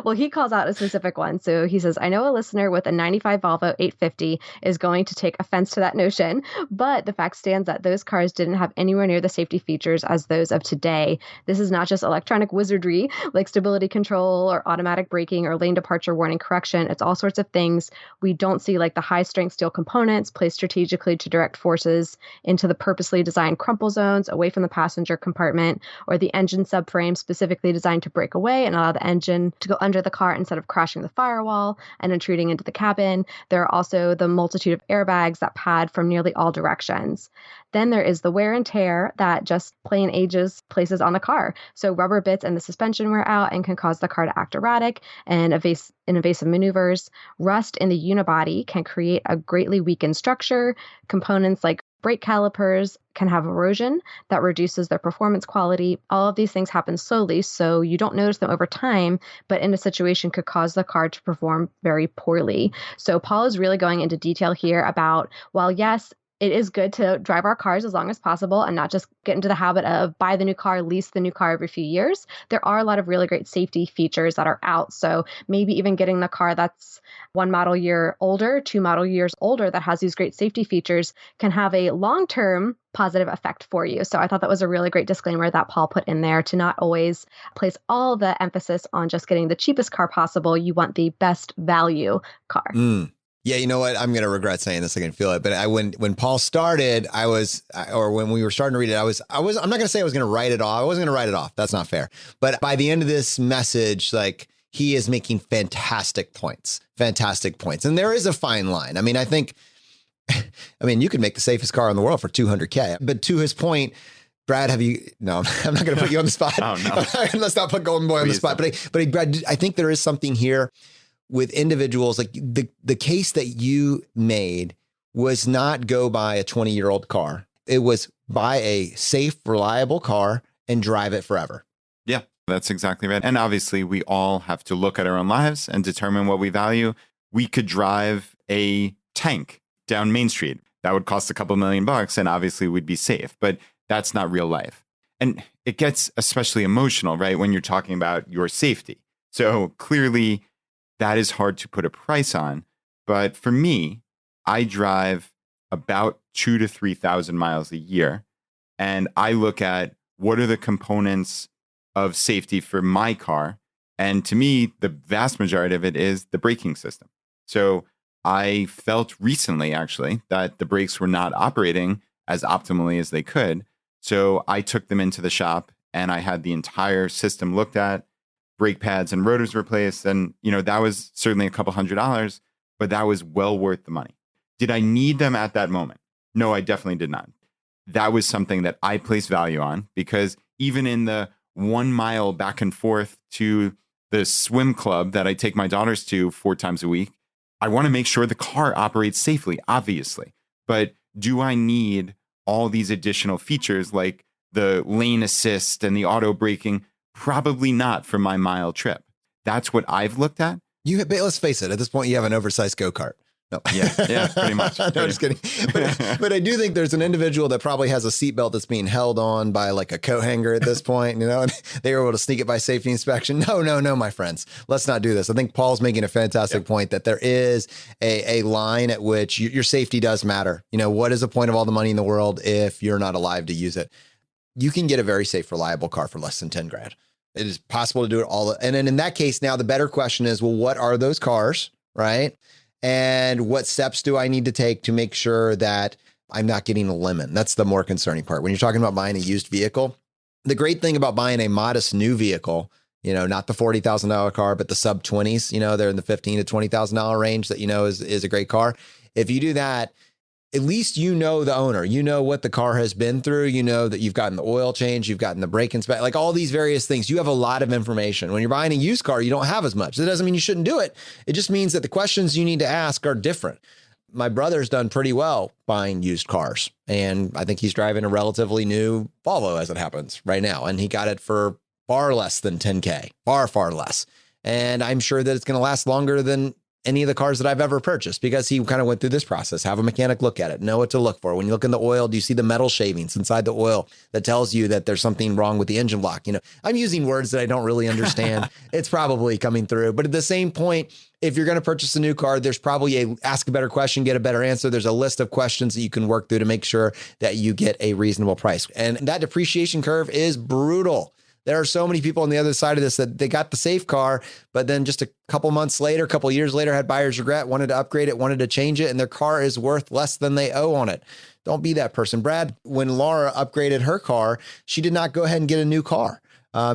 Well, he calls out a specific one. So he says, I know a listener with a 95 Volvo 850 is going to take offense to that notion, but the fact stands that those cars didn't have anywhere near the safety features as those of today. This is not just electronic wizardry like stability control or automatic braking or lane departure warning correction. It's all sorts of things we don't see, like the high strength steel components placed strategically to direct forces into the purposely designed crumple zones away from the passenger compartment, or the engine subframe specifically designed to break away and allow the engine to go under the car instead of crashing the firewall and intruding into the cabin. There are also the multitude of airbags that pad from nearly all directions. Then there is the wear and tear that just plain ages places on the car. So rubber bits and the suspension wear out and can cause the car to act erratic and invasive maneuvers. Rust in the unibody can create a greatly weakened structure. Components like brake calipers can have erosion that reduces their performance quality. All of these things happen slowly, so you don't notice them over time, but in a situation could cause the car to perform very poorly. So Paul is really going into detail here about, while yes, it is good to drive our cars as long as possible and not just get into the habit of buy the new car, lease the new car every few years. There are a lot of really great safety features that are out. So maybe even getting the car that's 1 model year older, 2 model years older that has these great safety features can have a long-term positive effect for you. So I thought that was a really great disclaimer that Paul put in there to not always place all the emphasis on just getting the cheapest car possible. You want the best value car. Yeah, you know what? I'm going to regret saying this. I can feel it. But when Paul started, or when we were starting to read it, I'm not going to say I was going to write it off. I wasn't going to write it off. That's not fair. But by the end of this message, like, he is making fantastic points. And there is a fine line. I mean, you could make the safest car in the world for $200K. But to his point, Brad, no, I'm not going to put you on the spot. Oh, no. Let's not put Golden Boy on the spot. But Brad, I think there is something here with individuals. Like the case that you made was not go buy a 20-year-old car. It was buy a safe, reliable car and drive it forever. Yeah, that's exactly right. And obviously we all have to look at our own lives and determine what we value. We could drive a tank down Main Street. That would cost a couple $1 million and obviously we'd be safe, but that's not real life. And it gets especially emotional, right? When you're talking about your safety. So clearly that is hard to put a price on. But for me, I drive about 2,000 to 3,000 miles a year. And I look at what are the components of safety for my car. And to me, the vast majority of it is the braking system. So I felt recently, actually, that the brakes were not operating as optimally as they could. So I took them into the shop and I had the entire system looked at, brake pads and rotors replaced. And, that was certainly a couple $100, but that was well worth the money. Did I need them at that moment? No, I definitely did not. That was something that I place value on because even in the 1 mile back and forth to the swim club that I take my daughters to 4 times a week, I want to make sure the car operates safely, obviously. But do I need all these additional features like the lane assist and the auto braking? Probably not for my mile trip. That's what I've looked at. But let's face it, at this point, you have an oversized go-kart. No. Yeah, pretty much. No, just kidding. But I do think there's an individual that probably has a seatbelt that's being held on by like a coat hanger at this point, and they were able to sneak it by safety inspection. No, my friends, let's not do this. I think Paul's making a fantastic point that there is a line at which your safety does matter. What is the point of all the money in the world if you're not alive to use it? You can get a very safe, reliable car for less than 10 grand. It is possible to do it all. And then in that case, now the better question is, well, what are those cars, right? And what steps do I need to take to make sure that I'm not getting a lemon? That's the more concerning part. When you're talking about buying a used vehicle, the great thing about buying a modest new vehicle, not the $40,000 car, but the sub 20s, they're in the $15,000 to $20,000 range that, is a great car. If you do that, at least the owner, what the car has been through, that you've gotten the oil change, you've gotten the brake inspection, like all these various things. You have a lot of information. When you're buying a used car, you don't have as much. That doesn't mean you shouldn't do it. It just means that the questions you need to ask are different. My brother's done pretty well buying used cars, and I think he's driving a relatively new Volvo as it happens right now. And he got it for far less than 10K, far less. And I'm sure that it's going to last longer than any of the cars that I've ever purchased because he kind of went through this process, have a mechanic look at it, know what to look for. When you look in the oil, do you see the metal shavings inside the oil that tells you that there's something wrong with the engine block? I'm using words that I don't really understand. It's probably coming through. But at the same point, if you're going to purchase a new car, there's probably ask a better question, get a better answer. There's a list of questions that you can work through to make sure that you get a reasonable price. And that depreciation curve is brutal. There are so many people on the other side of this that they got the safe car, but then just a couple months later, a couple years later, had buyer's regret, wanted to upgrade it, wanted to change it, and their car is worth less than they owe on it. Don't be that person. Brad, when Laura upgraded her car, she did not go ahead and get a new car.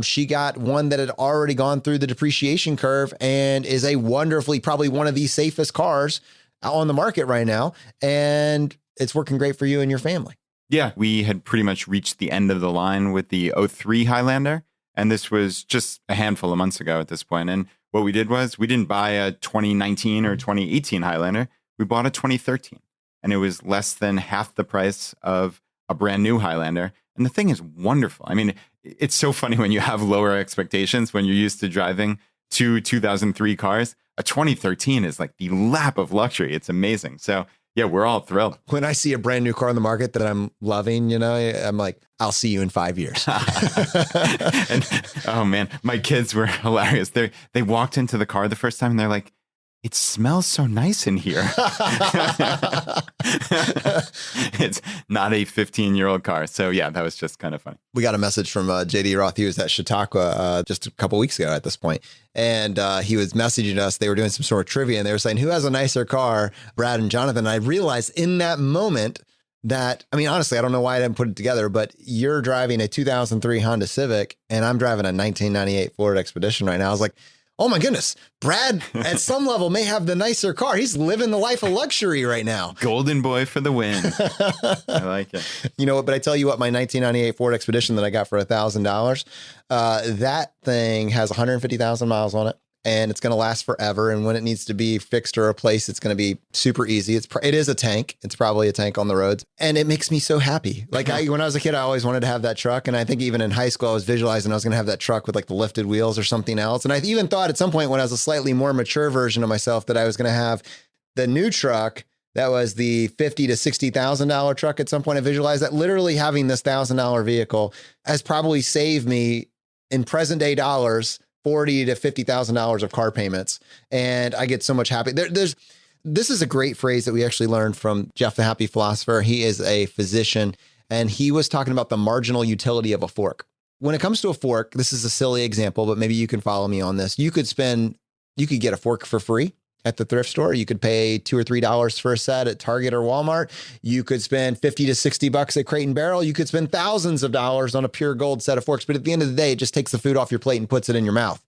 She got one that had already gone through the depreciation curve and is a wonderfully, probably one of the safest cars out on the market right now. And it's working great for you and your family. Yeah, we had pretty much reached the end of the line with the 03 Highlander. And this was just a handful of months ago at this point. And what we did was we didn't buy a 2019 or 2018 Highlander. We bought a 2013. And it was less than half the price of a brand new Highlander. And the thing is wonderful. I mean, it's so funny when you have lower expectations, when you're used to driving 2003 cars. A 2013 is like the lap of luxury. It's amazing. So yeah, we're all thrilled. When I see a brand new car on the market that I'm loving, I'm like, I'll see you in 5 years. And, oh man, my kids were hilarious. They walked into the car the first time and they're like, it smells so nice in here. It's not a 15-year-old car. So yeah, that was just kind of funny. We got a message from JD Roth. He was at Chautauqua just a couple weeks ago at this point. And he was messaging us. They were doing some sort of trivia and they were saying, who has a nicer car, Brad and Jonathan? And I realized in that moment that, I mean, honestly, I don't know why I didn't put it together, but you're driving a 2003 Honda Civic and I'm driving a 1998 Ford Expedition right now. I was like, oh my goodness, Brad at some level may have the nicer car. He's living the life of luxury right now. Golden boy for the win. I like it. You know what? But I tell you what, my 1998 Ford Expedition that I got for $1,000, that thing has 150,000 miles on it. And it's going to last forever. And when it needs to be fixed or replaced, it's going to be super easy. It is a tank. It's probably a tank on the roads. And it makes me so happy. Like when I was a kid, I always wanted to have that truck. And I think even in high school, I was visualizing I was going to have that truck with like the lifted wheels or something else. And I even thought at some point when I was a slightly more mature version of myself that I was going to have the new truck that was the $50,000 to $60,000 truck at some point. I visualized that literally having this $1,000 vehicle has probably saved me in present day dollars $40,000 to $50,000 of car payments, and I get so much happy. This is a great phrase that we actually learned from Jeff the Happy Philosopher. He is a physician, and he was talking about the marginal utility of a fork. When it comes to a fork, this is a silly example, but maybe you can follow me on this. You could get a fork for free at the thrift store. You could pay $2 or $3 for a set at Target or Walmart. You could spend $50 to $60 at Crate and Barrel. You could spend thousands of dollars on a pure gold set of forks. But at the end of the day, it just takes the food off your plate and puts it in your mouth.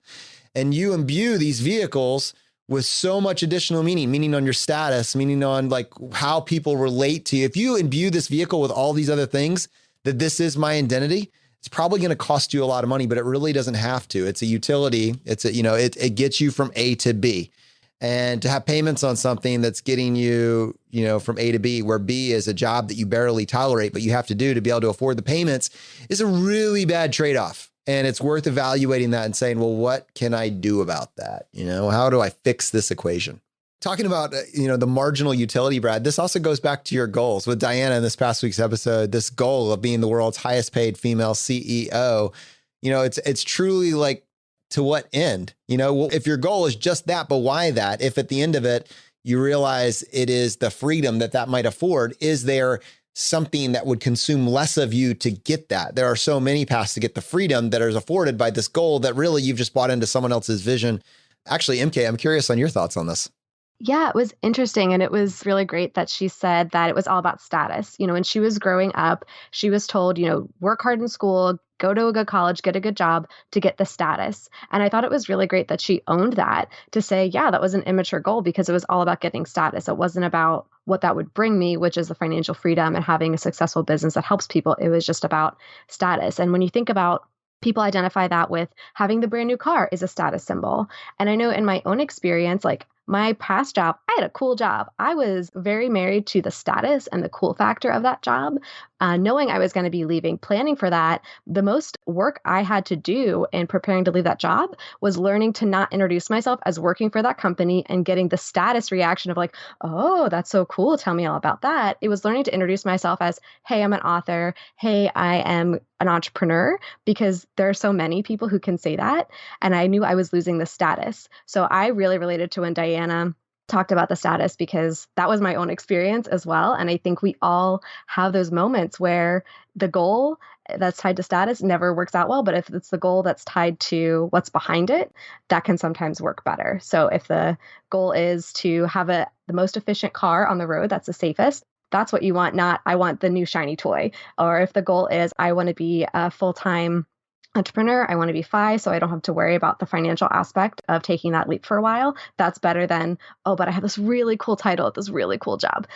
And you imbue these vehicles with so much additional meaning on your status, meaning on like how people relate to you. If you imbue this vehicle with all these other things, that this is my identity, it's probably going to cost you a lot of money, but it really doesn't have to. It's a utility. It gets you from A to B. And to have payments on something that's getting you, from A to B, where B is a job that you barely tolerate, but you have to do to be able to afford the payments, is a really bad trade-off. And it's worth evaluating that and saying, well, what can I do about that? How do I fix this equation? Talking about, the marginal utility, Brad, this also goes back to your goals with Diana in this past week's episode, this goal of being the world's highest paid female CEO. It's truly like, to what end? If your goal is just that, but why that? If at the end of it, you realize it is the freedom that might afford, is there something that would consume less of you to get that? There are so many paths to get the freedom that is afforded by this goal that really you've just bought into someone else's vision. Actually, MK, I'm curious on your thoughts on this. Yeah, it was interesting. And it was really great that she said that it was all about status. When she was growing up, she was told, work hard in school, go to a good college, get a good job to get the status. And I thought it was really great that she owned that, to say, yeah, that was an immature goal because it was all about getting status. It wasn't about what that would bring me, which is the financial freedom and having a successful business that helps people. It was just about status. And when you think about, people identify that with having the brand new car is a status symbol. And I know in my own experience, like my past job, I had a cool job. I was very married to the status and the cool factor of that job. Knowing I was going to be leaving, planning for that, the most work I had to do in preparing to leave that job was learning to not introduce myself as working for that company and getting the status reaction of like, oh, that's so cool. Tell me all about that. It was learning to introduce myself as, hey, I'm an author. Hey, I am an entrepreneur, because there are so many people who can say that. And I knew I was losing the status. So I really related to when Diana talked about the status, because that was my own experience as well. And I think we all have those moments where the goal that's tied to status never works out well. But if it's the goal that's tied to what's behind it, that can sometimes work better. So if the goal is to have the most efficient car on the road, that's the safest, that's what you want, not I want the new shiny toy. Or if the goal is I want to be a full-time entrepreneur, I want to be FI, so I don't have to worry about the financial aspect of taking that leap for a while. That's better than, oh, but I have this really cool title at this really cool job.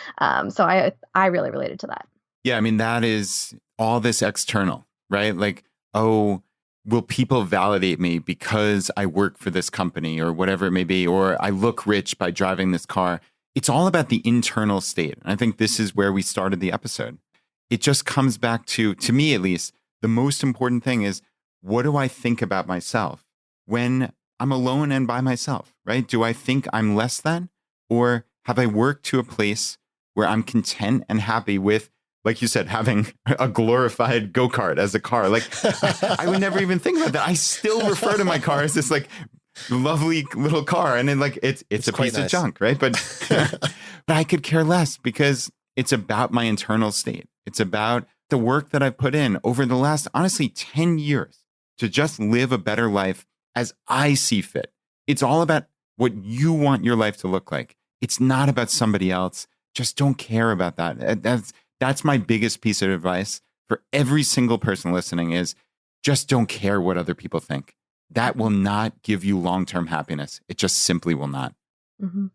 So I really related to that. Yeah, I mean, that is all this external, right? Like, oh, will people validate me because I work for this company or whatever it may be, or I look rich by driving this car? It's all about the internal state. And I think this is where we started the episode. It just comes back to me at least, the most important thing is, what do I think about myself when I'm alone and by myself, right? Do I think I'm less than? Or have I worked to a place where I'm content and happy with, like you said, having a glorified go-kart as a car? Like, I would never even think about that. I still refer to my car as this like lovely little car. And then like, it's a piece of junk, right? But, but I could care less because it's about my internal state. It's about the work that I've put in over the last, honestly, 10 years to just live a better life as I see fit. It's all about what you want your life to look like. It's not about somebody else. Just don't care about that. That's my biggest piece of advice for every single person listening is just don't care what other people think. That will not give you long-term happiness. It just simply will not. Mm-hmm.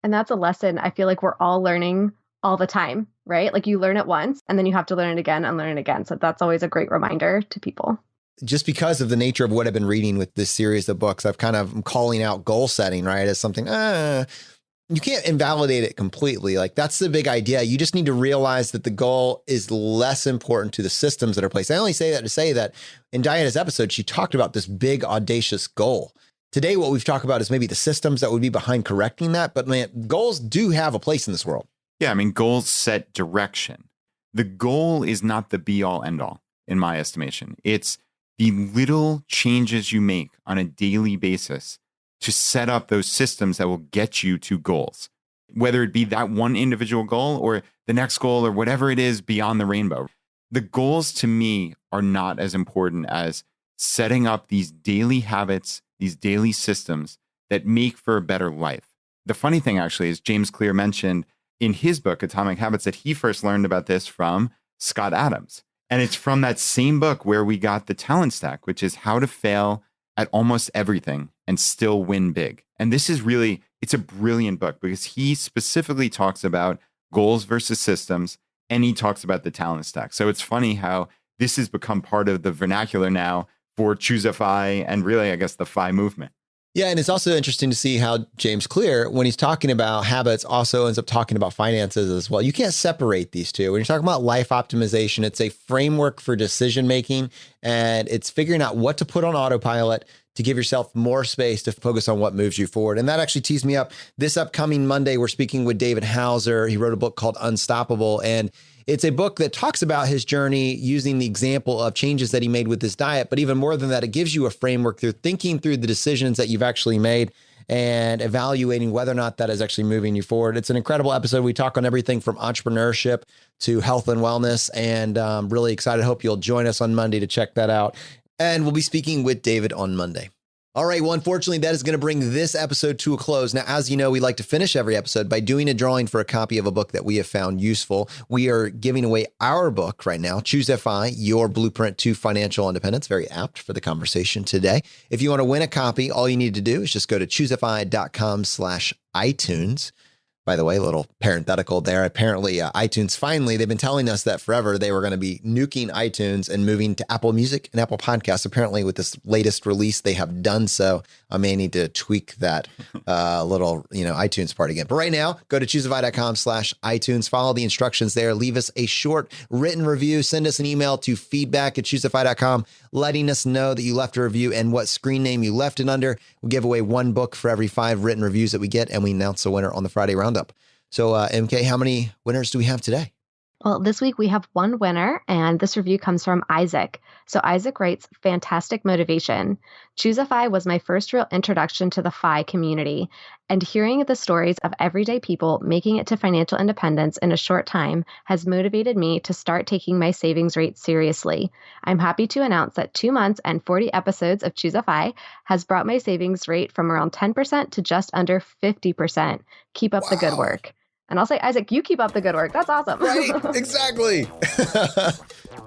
And that's a lesson I feel like we're all learning all the time, right? Like you learn it once and then you have to learn it again and learn it again. So that's always a great reminder to people. Just because of the nature of what I've been reading with this series of books, I'm calling out goal setting, right? As something, you can't invalidate it completely. Like that's the big idea. You just need to realize that the goal is less important to the systems that are placed. I only say that to say that in Diana's episode, she talked about this big, audacious goal. Today, what we've talked about is maybe the systems that would be behind correcting that. But man, goals do have a place in this world. Yeah, I mean, goals set direction. The goal is not the be all end all, in my estimation. It's the little changes you make on a daily basis to set up those systems that will get you to goals, whether it be that one individual goal or the next goal or whatever it is beyond the rainbow. The goals to me are not as important as setting up these daily habits, these daily systems that make for a better life. The funny thing actually is James Clear mentioned in his book, Atomic Habits, that he first learned about this from Scott Adams. And it's from that same book where we got the talent stack, which is how to fail at almost everything and still win big. And this is really, it's a brilliant book because he specifically talks about goals versus systems, and he talks about the talent stack. So it's funny how this has become part of the vernacular now for Choose FI and really, I guess, the FI movement. Yeah, and it's also interesting to see how James Clear, when he's talking about habits, also ends up talking about finances as well. You can't separate these two. When you're talking about life optimization, it's a framework for decision making, and it's figuring out what to put on autopilot to give yourself more space to focus on what moves you forward. And that actually tees me up. This upcoming Monday, we're speaking with David Hauser. He wrote a book called Unstoppable, and it's a book that talks about his journey using the example of changes that he made with his diet. But even more than that, it gives you a framework through thinking through the decisions that you've actually made and evaluating whether or not that is actually moving you forward. It's an incredible episode. We talk on everything from entrepreneurship to health and wellness, and really excited. Hope you'll join us on Monday to check that out. And we'll be speaking with David on Monday. All right. Well, unfortunately, that is going to bring this episode to a close. Now, as you know, we like to finish every episode by doing a drawing for a copy of a book that we have found useful. We are giving away our book right now, Choose FI, Your Blueprint to Financial Independence. Very apt for the conversation today. If you want to win a copy, all you need to do is just go to choosefi.com/iTunes. By the way, a little parenthetical there. Apparently, iTunes finally, they've been telling us that forever they were going to be nuking iTunes and moving to Apple Music and Apple Podcasts. Apparently, with this latest release, they have done so. I may need to tweak that little, iTunes part again. But right now, go to choosefi.com/iTunes. Follow the instructions there. Leave us a short written review. Send us an email to feedback@choosefi.com, letting us know that you left a review and what screen name you left it under. We'll give away one book for every 5 written reviews that we get, and we announce the winner on the Friday Roundup. So, MK, how many winners do we have today? Well, this week we have one winner, and this review comes from Isaac. So Isaac writes, fantastic motivation. Choose FI was my first real introduction to the FI community, and hearing the stories of everyday people making it to financial independence in a short time has motivated me to start taking my savings rate seriously. I'm happy to announce that 2 months and 40 episodes of Choose FI has brought my savings rate from around 10% to just under 50%. Keep up the good work. And I'll say, Isaac, you keep up the good work. That's awesome. Right, exactly.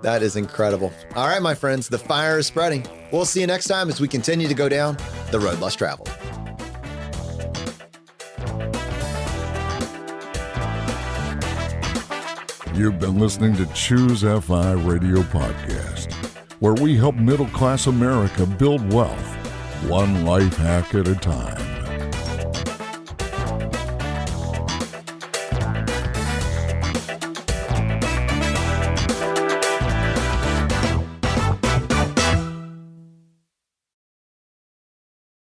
That is incredible. All right, my friends, the fire is spreading. We'll see you next time as we continue to go down the road less traveled. You've been listening to Choose FI Radio Podcast, where we help middle-class America build wealth, one life hack at a time.